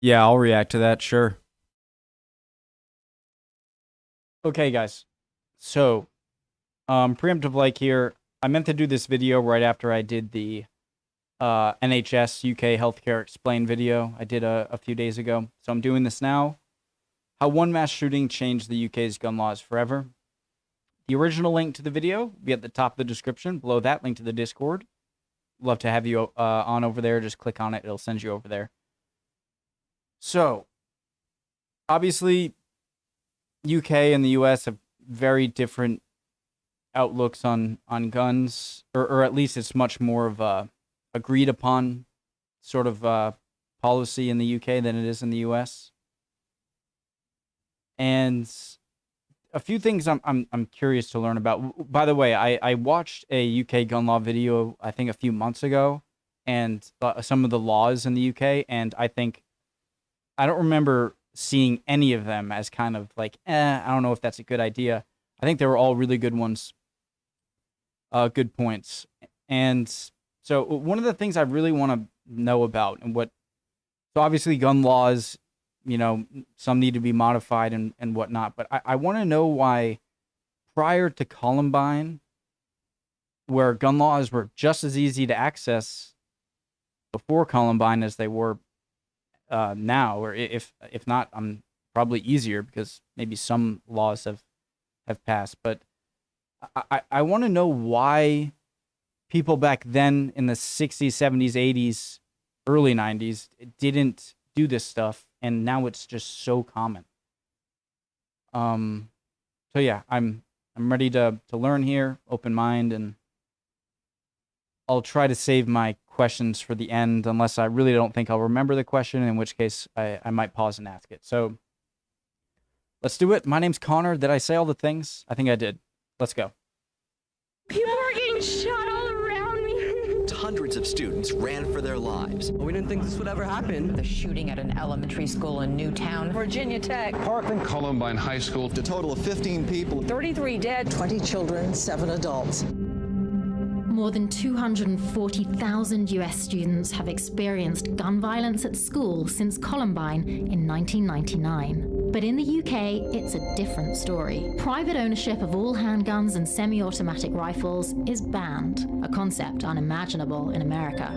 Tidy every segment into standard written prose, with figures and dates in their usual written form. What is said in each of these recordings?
Yeah, I'll react to that, sure. Okay, guys. So, preemptive like here. I meant to do this video right after I did the NHS UK Healthcare Explained video I did a few days ago. So I'm doing this now. How one mass shooting changed the UK's gun laws forever. The original link to the video will be at the top of the description. Below that, link to the Discord. Love to have you on over there. Just click on it. It'll send you over there. So, obviously, UK and the US have very different outlooks on guns, or at least it's much more of a agreed upon sort of policy in the UK than it is in the US. And a few things I'm curious to learn about. By the way, I watched a UK gun law video I think a few months ago, and some of the laws in the UK, and I don't remember seeing any of them as kind of like, I don't know if that's a good idea. I think they were all really good ones, good points. And so one of the things I really want to know about so obviously gun laws, some need to be modified and whatnot, but I want to know why prior to Columbine, where gun laws were just as easy to access before Columbine as they were now, or if not, probably easier because maybe some laws have passed. But I want to know why people back then in the 60s, 70s, 80s, early 90s didn't do this stuff, and now it's just so common. So yeah, I'm ready to learn here, open mind, and I'll try to save my questions for the end, unless I really don't think I'll remember the question, in which case I might pause and ask it. So let's do it. My name's Connor. Did I say all the things? I think I did. Let's go. People are getting shot all around me. Hundreds of students ran for their lives. We didn't think this would ever happen. The shooting at an elementary school in Newtown, Virginia Tech. Parkland, Columbine High School. A total of 15 people. 33 dead. 20 children, 7 adults. More than 240,000 US students have experienced gun violence at school since Columbine in 1999. But in the UK, it's a different story. Private ownership of all handguns and semi-automatic rifles is banned, a concept unimaginable in America.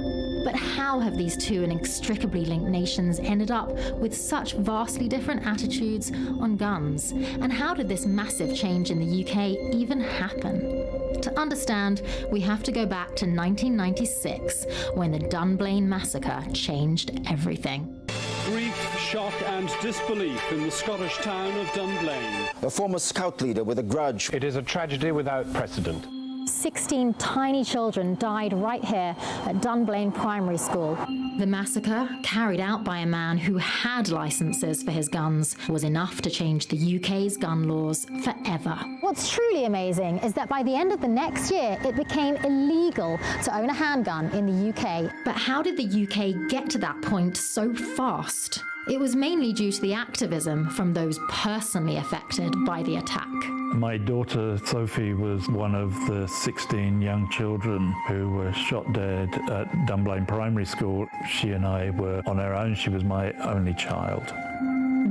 But how have these two inextricably linked nations ended up with such vastly different attitudes on guns? And how did this massive change in the UK even happen? To understand, we have to go back to 1996, when the Dunblane massacre changed everything. Grief, shock and disbelief in the Scottish town of Dunblane. A former scout leader with a grudge. It is a tragedy without precedent. 16 tiny children died right here at Dunblane Primary School. The massacre, carried out by a man who had licenses for his guns, was enough to change the UK's gun laws forever. What's truly amazing is that by the end of the next year, it became illegal to own a handgun in the UK. But how did the UK get to that point so fast? It was mainly due to the activism from those personally affected by the attack. My daughter Sophie was one of the 16 young children who were shot dead at Dunblane Primary School. She and I were on our own. She was my only child.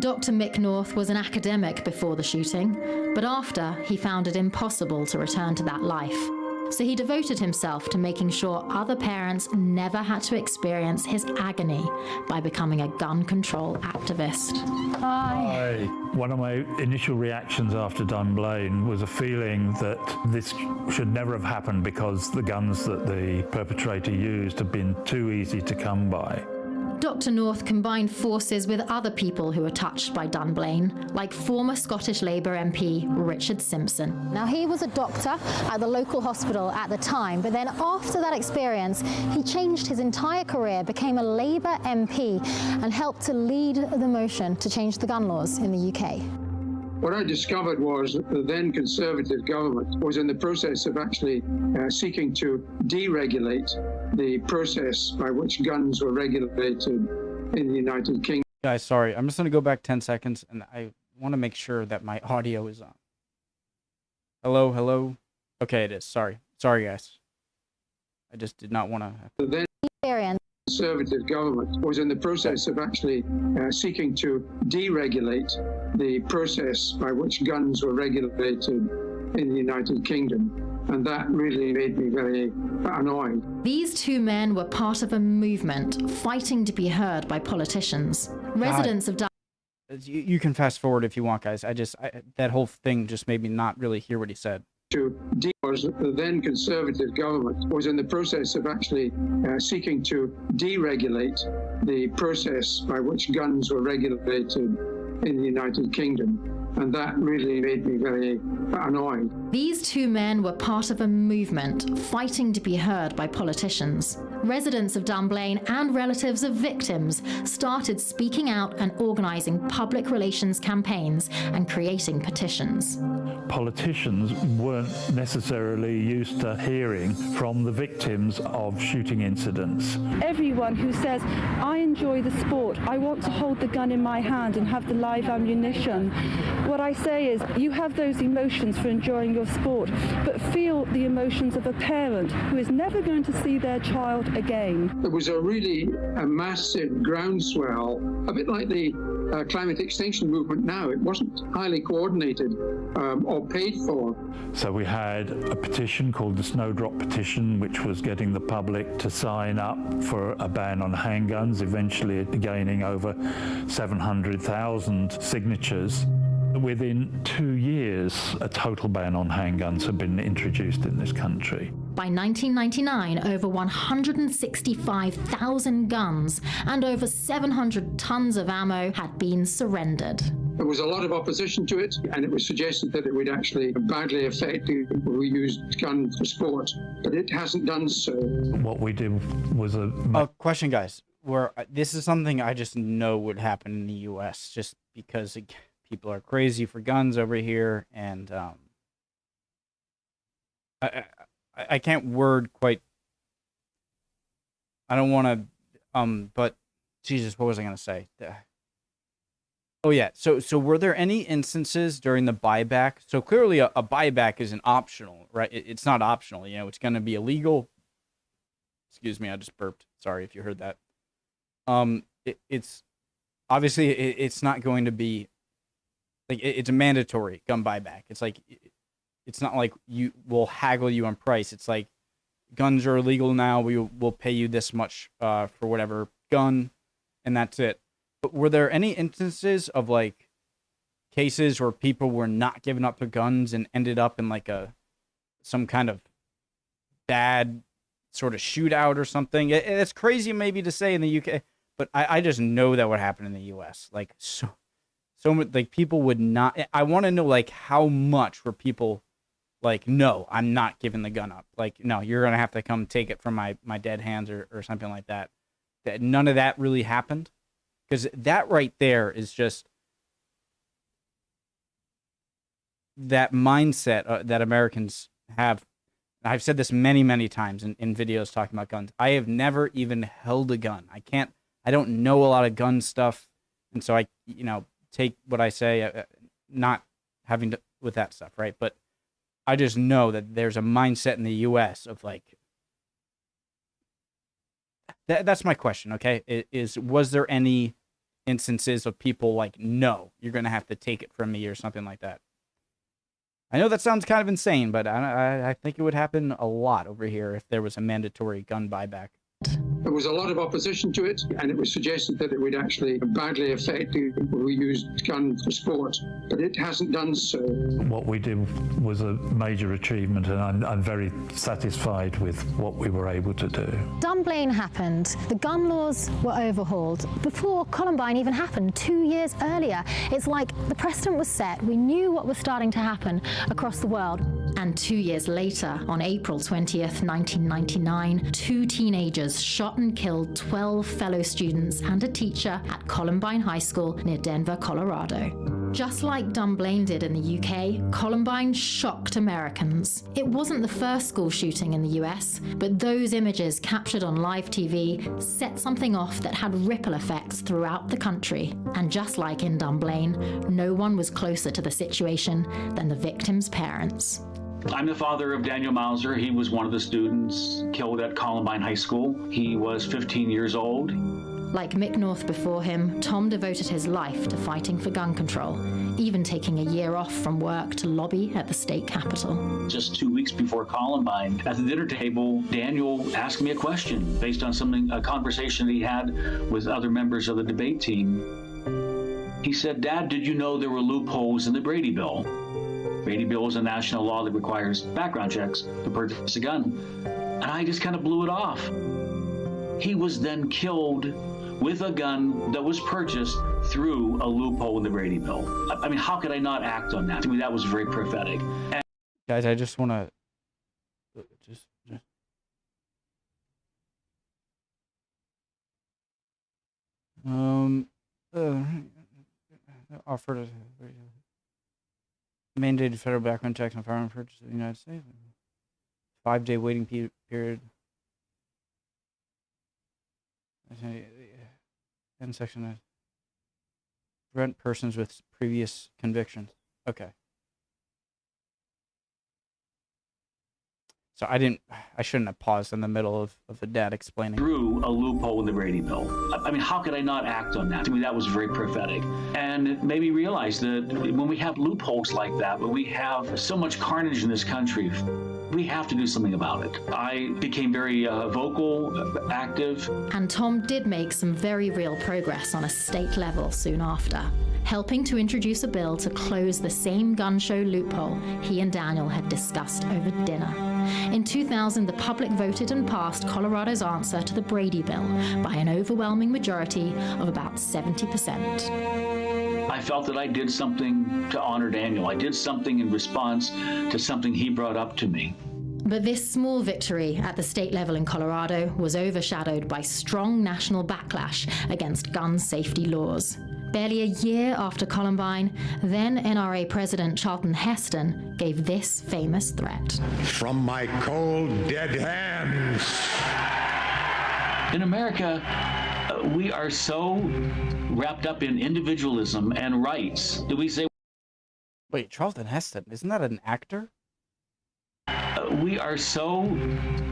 Dr. Mick North was an academic before the shooting, but after, he found it impossible to return to that life. So he devoted himself to making sure other parents never had to experience his agony by becoming a gun control activist. Hi. One of my initial reactions after Dunblane was a feeling that this should never have happened because the guns that the perpetrator used have been too easy to come by. Dr. North combined forces with other people who were touched by Dunblane, like former Scottish Labour MP Richard Simpson. Now, he was a doctor at the local hospital at the time, but then after that experience, he changed his entire career, became a Labour MP, and helped to lead the motion to change the gun laws in the UK. What I discovered was that the then Conservative government was in the process of actually seeking to deregulate the process by which guns were regulated in the United Kingdom. Guys, sorry. I'm just going to go back 10 seconds, and I want to make sure that my audio is on. Hello, hello. Okay, it is. Sorry. Sorry, guys. I just did not want to... The then Experience Conservative government was in the process of actually seeking to deregulate the process by which guns were regulated in the United Kingdom. And that really made me very annoyed. These two men were part of a movement fighting to be heard by politicians. Residents of You can fast forward if you want, guys. That whole thing just made me not really hear what he said. The then Conservative government was in the process of actually seeking to deregulate the process by which guns were regulated in the United Kingdom. And that really made me very annoyed. These two men were part of a movement fighting to be heard by politicians. Residents of Dunblane and relatives of victims started speaking out and organizing public relations campaigns and creating petitions. Politicians weren't necessarily used to hearing from the victims of shooting incidents. Everyone who says, I enjoy the sport, I want to hold the gun in my hand and have the live ammunition. What I say is, you have those emotions for enjoying your sport, but feel the emotions of a parent who is never going to see their child again. There was a massive groundswell, a bit like the climate extinction movement now. It wasn't highly coordinated or paid for. So we had a petition called the Snowdrop Petition, which was getting the public to sign up for a ban on handguns, eventually gaining over 700,000 signatures. Within 2 years, a total ban on handguns had been introduced in this country. By 1999, over 165,000 guns and over 700 tons of ammo had been surrendered. There was a lot of opposition to it, and it was suggested that it would actually badly affect people who used guns for sport, but it hasn't done so. What we did was a question, guys. This is something I just know would happen in the U.S. just because people are crazy for guns over here, and I can't word quite. I don't want to, but Jesus, what was I going to say? Oh yeah, so were there any instances during the buyback? So clearly a buyback isn't optional, right? It's not optional, it's going to be illegal. Excuse me, I just burped. Sorry if you heard that. It's obviously it's not going to be like it's a mandatory gun buyback. It's like it's not like we'll haggle you on price. It's like guns are illegal now. We'll pay you this much for whatever gun, and that's it. But were there any instances of like cases where people were not giving up their guns and ended up in like some kind of bad sort of shootout or something? It's crazy maybe to say in the UK, but I just know that would happen in the US. Like so like people would not. I want to know like how much were people like, no, I'm not giving the gun up. Like, no, you're gonna have to come take it from my dead hands or something like that. That none of that really happened. Because that right there is just that mindset that Americans have. I've said this many, many times in videos talking about guns. I have never even held a gun. I don't know a lot of gun stuff. And so I, take what I say, not having to with that stuff, right? But I just know that there's a mindset in the U.S. of like, that's my question, okay? Was there any instances of people like, no, you're going to have to take it from me or something like that? I know that sounds kind of insane, but I think it would happen a lot over here if there was a mandatory gun buyback. There was a lot of opposition to it, and it was suggested that it would actually badly affect people who used guns for sport, but it hasn't done so. What we did was a major achievement, and I'm very satisfied with what we were able to do. Dunblane happened. The gun laws were overhauled. Before Columbine even happened, 2 years earlier, it's like the precedent was set. We knew what was starting to happen across the world. And 2 years later, on April 20th, 1999, 2 teenagers shot and killed 12 fellow students and a teacher at Columbine High School near Denver, Colorado. Just like Dunblane did in the UK, Columbine shocked Americans. It wasn't the first school shooting in the US, but those images captured on live TV set something off that had ripple effects throughout the country. And just like in Dunblane, no one was closer to the situation than the victims' parents. I'm the father of Daniel Mauser. He was one of the students killed at Columbine High School. He was 15 years old. Like Mick North before him, Tom devoted his life to fighting for gun control, even taking a year off from work to lobby at the state capitol. Just 2 weeks before Columbine, at the dinner table, Daniel asked me a question based on a conversation that he had with other members of the debate team. He said, "Dad, did you know there were loopholes in the Brady Bill?" Brady Bill is a national law that requires background checks to purchase a gun. And I just kind of blew it off. He was then killed with a gun that was purchased through a loophole in the Brady Bill. I mean, how could I not act on that? To me, that was very prophetic. And guys, I just want to offer to mandated federal background checks on firearm purchase in the United States. 5-day waiting period. And section prevent persons with previous convictions. Okay. So I shouldn't have paused in the middle of the dad explaining. Through a loophole in the Brady Bill. I mean, how could I not act on that? To me, that was very prophetic. And it made me realize that when we have loopholes like that, when we have so much carnage in this country, we have to do something about it. I became very vocal, active. And Tom did make some very real progress on a state level soon after, helping to introduce a bill to close the same gun show loophole he and Daniel had discussed over dinner. In 2000, the public voted and passed Colorado's answer to the Brady Bill by an overwhelming majority of about 70%. I felt that I did something to honor Daniel. I did something in response to something he brought up to me. But this small victory at the state level in Colorado was overshadowed by strong national backlash against gun safety laws. Barely a year after Columbine, then NRA President Charlton Heston gave this famous threat. From my cold, dead hands. In America, we are so wrapped up in individualism and rights that we say... Wait, Charlton Heston, isn't that an actor? We are so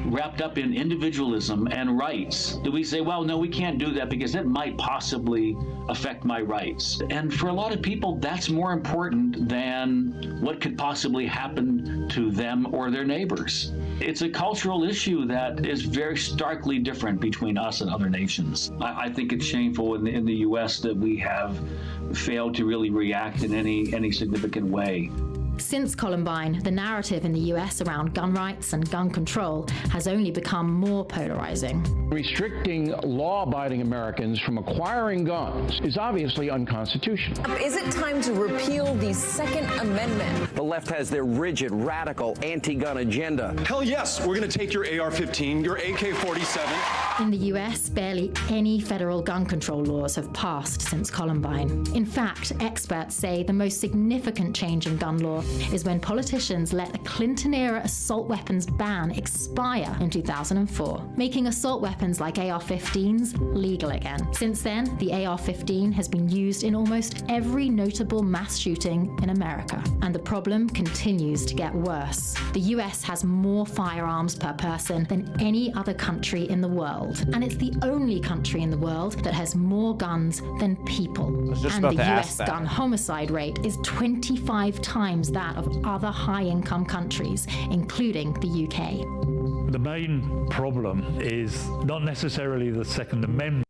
wrapped up in individualism and rights that we say, well, no, we can't do that because it might possibly affect my rights. And for a lot of people, that's more important than what could possibly happen to them or their neighbors. It's a cultural issue that is very starkly different between us and other nations. I think it's shameful in the U.S. that we have failed to really react in any significant way. Since Columbine, the narrative in the US around gun rights and gun control has only become more polarizing. Restricting law-abiding Americans from acquiring guns is obviously unconstitutional. Is it time to repeal the Second Amendment? The left has their rigid, radical, anti-gun agenda. Hell yes, we're going to take your AR-15, your AK-47. In the US, barely any federal gun control laws have passed since Columbine. In fact, experts say the most significant change in gun law is when politicians let the Clinton-era assault weapons ban expire in 2004, making assault weapons like AR-15s legal again. Since then, the AR-15 has been used in almost every notable mass shooting in America, and the problem continues to get worse. The US has more firearms per person than any other country in the world, and it's the only country in the world that has more guns than people. And the US gun homicide rate is 25 times that of other high-income countries, including the UK. The main problem is not necessarily the Second Amendment.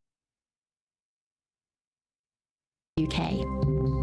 UK.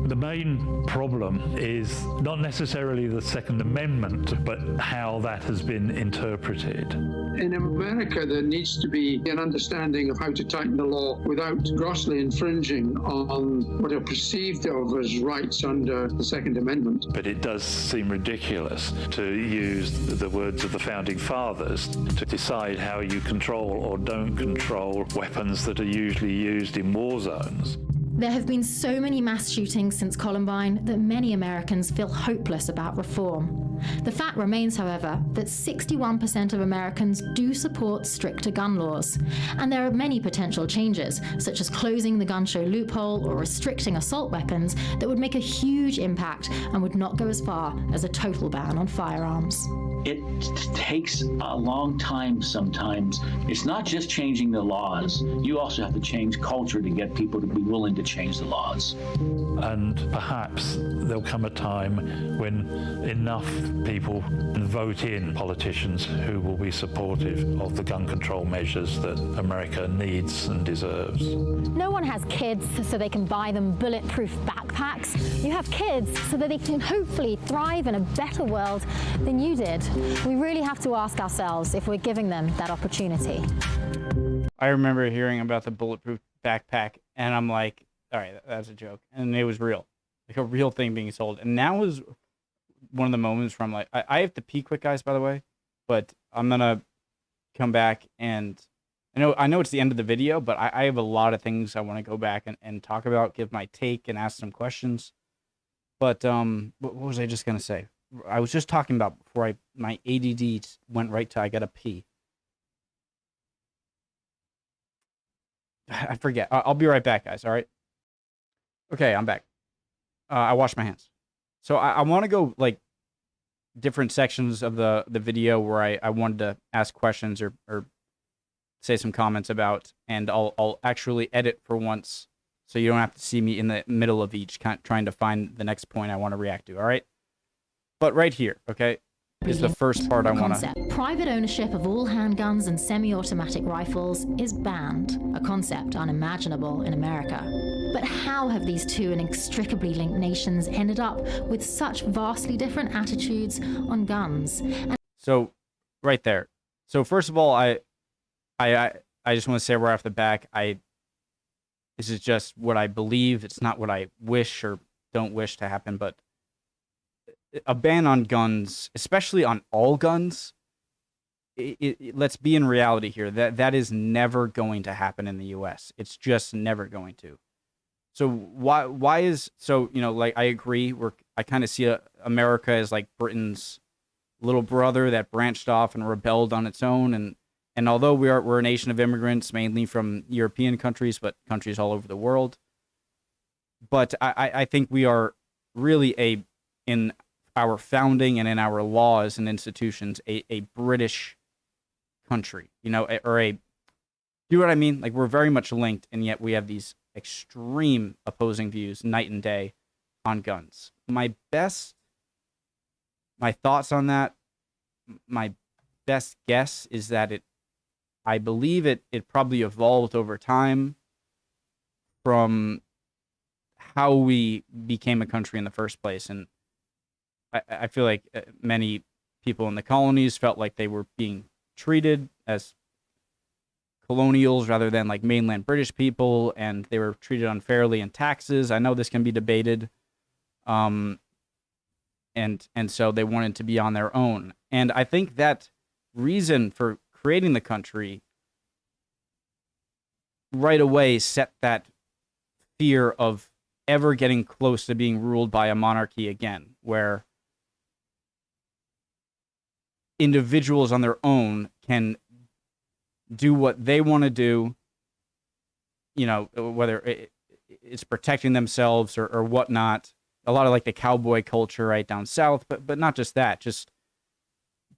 The main problem is not necessarily the Second Amendment, but how that has been interpreted. In America, there needs to be an understanding of how to tighten the law without grossly infringing on what are perceived of as rights under the Second Amendment. But it does seem ridiculous to use the words of the Founding Fathers to decide how you control or don't control weapons that are usually used in war zones. There have been so many mass shootings since Columbine that many Americans feel hopeless about reform. The fact remains, however, that 61% of Americans do support stricter gun laws, and there are many potential changes, such as closing the gun show loophole or restricting assault weapons, that would make a huge impact and would not go as far as a total ban on firearms. It takes a long time sometimes. It's not just changing the laws. You also have to change culture to get people to be willing to change the laws. And perhaps there'll come a time when enough people vote in politicians who will be supportive of the gun control measures that America needs and deserves. No one has kids so they can buy them bulletproof backpacks. You have kids so that they can hopefully thrive in a better world than you did. We really have to ask ourselves if we're giving them that opportunity. I remember hearing about the bulletproof backpack, and I'm like, all right, that's a joke. And it was real, like a real thing being sold. And that was one of the moments where I'm like, I have to pee quick, guys, by the way, but I'm going to come back and I know it's the end of the video, but I have a lot of things I want to go back and talk about, give my take and ask some questions. But what was I just going to say? I was just talking about before my ADD went right to I gotta pee. I forget. I'll be right back, guys. All right. Okay, I'm back. I washed my hands. So I want to go like different sections of the video where I wanted to ask questions or say some comments about, and I'll actually edit for once, so you don't have to see me in the middle of each trying to find the next point I want to react to. All right. But right here, okay, is the first part I want to... Private ownership of all handguns and semi-automatic rifles is banned, a concept unimaginable in America. But how have these two inextricably linked nations ended up with such vastly different attitudes on guns? So, right there. So, first of all, I just want to say right off the back, this is just what I believe. It's not what I wish or don't wish to happen, but a ban on guns, especially on all guns, let's be in reality here. That is never going to happen in the U.S. It's just never going to. So why is so, like, I agree. I kind of see America as like Britain's little brother that branched off and rebelled on its own. And although we're a nation of immigrants, mainly from European countries, but countries all over the world. But I think we are really in our founding and in our laws and institutions, a British country, you know what I mean? Like, we're very much linked, and yet we have these extreme opposing views night and day on guns. My thoughts on that, my best guess is that I believe it probably evolved over time from how we became a country in the first place. And I feel like many people in the colonies felt like they were being treated as colonials rather than like mainland British people, and they were treated unfairly in taxes. I know this can be debated. And so they wanted to be on their own. And I think that reason for creating the country right away set that fear of ever getting close to being ruled by a monarchy again, where individuals on their own can do what they want to do, whether it's protecting themselves or whatnot. A lot of like the cowboy culture right down south, but not just that, just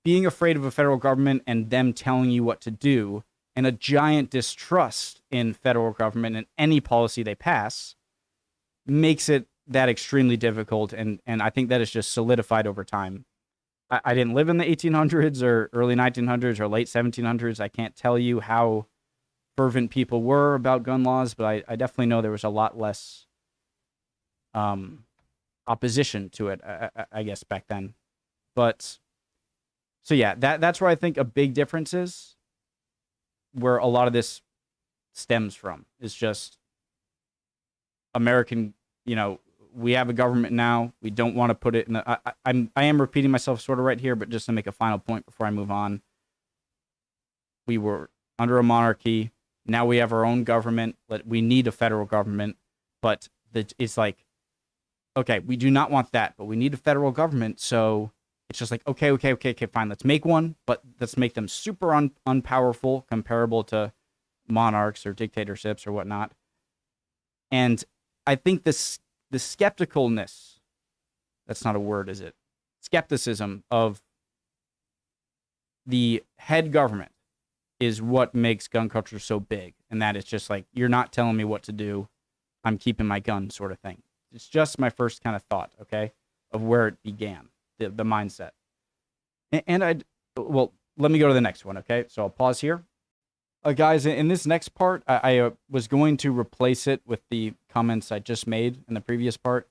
being afraid of a federal government and them telling you what to do, and a giant distrust in federal government and any policy they pass makes it that extremely difficult. And I think that is just solidified over time. I didn't live in the 1800s or early 1900s or late 1700s. I can't tell you how fervent people were about gun laws, but I definitely know there was a lot less opposition to it, I guess, back then. But so yeah, that's where I think a big difference is, where a lot of this stems from, is just American, we have a government now. We don't want to put it in I am repeating myself sort of right here, but just to make a final point before I move on. We were under a monarchy. Now we have our own government. We need a federal government, but it's like, okay, we do not want that, but we need a federal government. So It's just like, okay, fine. Let's make one, but let's make them super unpowerful, comparable to monarchs or dictatorships or whatnot. And I think the skepticalness, that's not a word, is it? Skepticism of the head government is what makes gun culture so big. And that it's just like, you're not telling me what to do. I'm keeping my gun sort of thing. It's just my first kind of thought, okay, of where it began, the mindset. And well, let me go to the next one, okay? So I'll pause here. Guys, in this next part, I was going to replace it with the comments I just made in the previous part.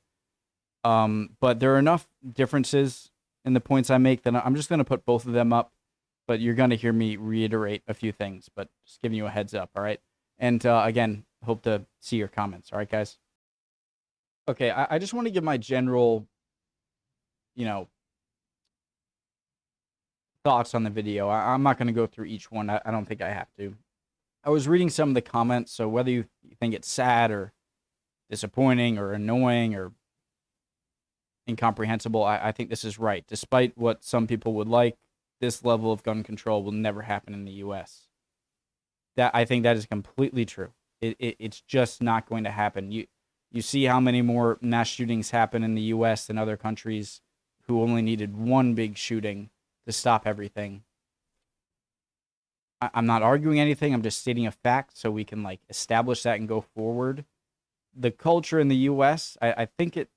But there are enough differences in the points I make that I'm just going to put both of them up. But you're going to hear me reiterate a few things, but just giving you a heads up, all right? And again, hope to see your comments, all right, guys? Okay, I just want to give my general, thoughts on the video. I'm not going to go through each one. I don't think I have to. I was reading some of the comments, so whether you think it's sad or disappointing or annoying or incomprehensible, I think this is right. Despite what some people would like, this level of gun control will never happen in the U.S. I think that is completely true. It's just not going to happen. You see how many more mass shootings happen in the U.S. than other countries who only needed one big shooting to stop everything. I'm not arguing anything. I'm just stating a fact so we can establish that and go forward. The culture in the U.S., I think it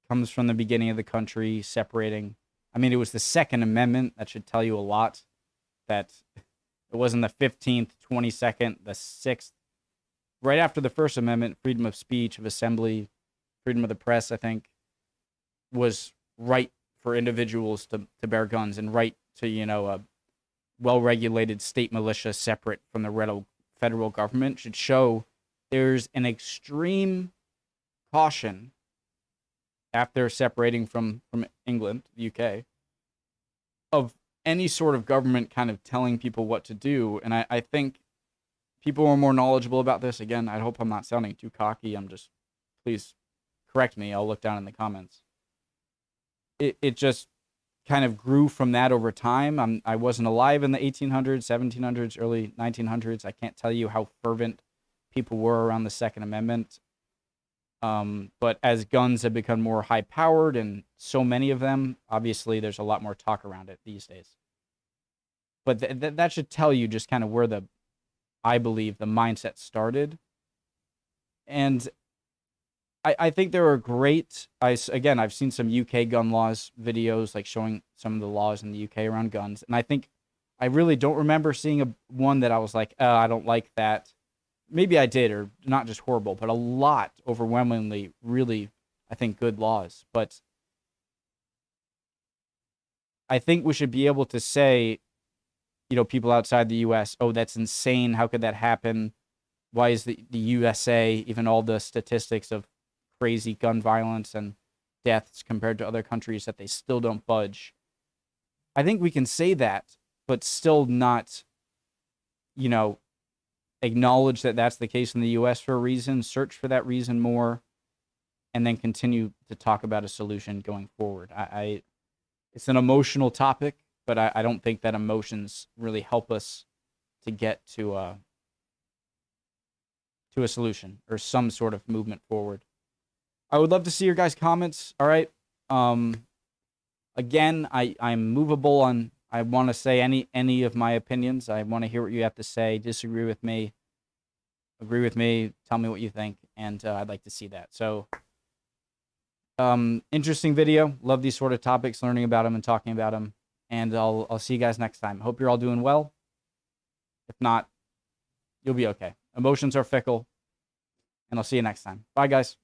comes from the beginning of the country separating. I mean, it was the Second Amendment. That should tell you a lot. That it wasn't the 15th, 22nd, the 6th. Right after the First Amendment, freedom of speech, of assembly, freedom of the press, I think, was right for individuals to bear guns and right to, a well-regulated state militia separate from the federal government should show there's an extreme caution after separating from England, the UK, of any sort of government kind of telling people what to do. And I think people are more knowledgeable about this. Again, I hope I'm not sounding too cocky. Please correct me. I'll look down in the comments. It just kind of grew from that over time. I wasn't alive in the 1800s, 1700s, early 1900s. I can't tell you how fervent people were around the Second Amendment. But as guns have become more high-powered and so many of them, obviously there's a lot more talk around it these days. But that should tell you just kind of where I believe the mindset started. And I think there are great, again, I've seen some UK gun laws videos, showing some of the laws in the UK around guns. And I think I really don't remember seeing one that I was like, oh, I don't like that. Maybe I did, or not just horrible, but a lot, overwhelmingly, really, I think, good laws. But I think we should be able to say, people outside the U.S., oh, that's insane. How could that happen? Why is the USA, even all the statistics of crazy gun violence and deaths compared to other countries, that they still don't budge? I think we can say that, but still not, acknowledge that that's the case in the U.S. for a reason, search for that reason more, and then continue to talk about a solution going forward. It's an emotional topic, but I don't think that emotions really help us to get to a solution or some sort of movement forward. I would love to see your guys' comments. All right. Again, I'm movable on. I want to say any of my opinions. I want to hear what you have to say. Disagree with me, agree with me. Tell me what you think, and I'd like to see that. So, interesting video. Love these sort of topics, learning about them and talking about them. And I'll see you guys next time. Hope you're all doing well. If not, you'll be okay. Emotions are fickle, and I'll see you next time. Bye, guys.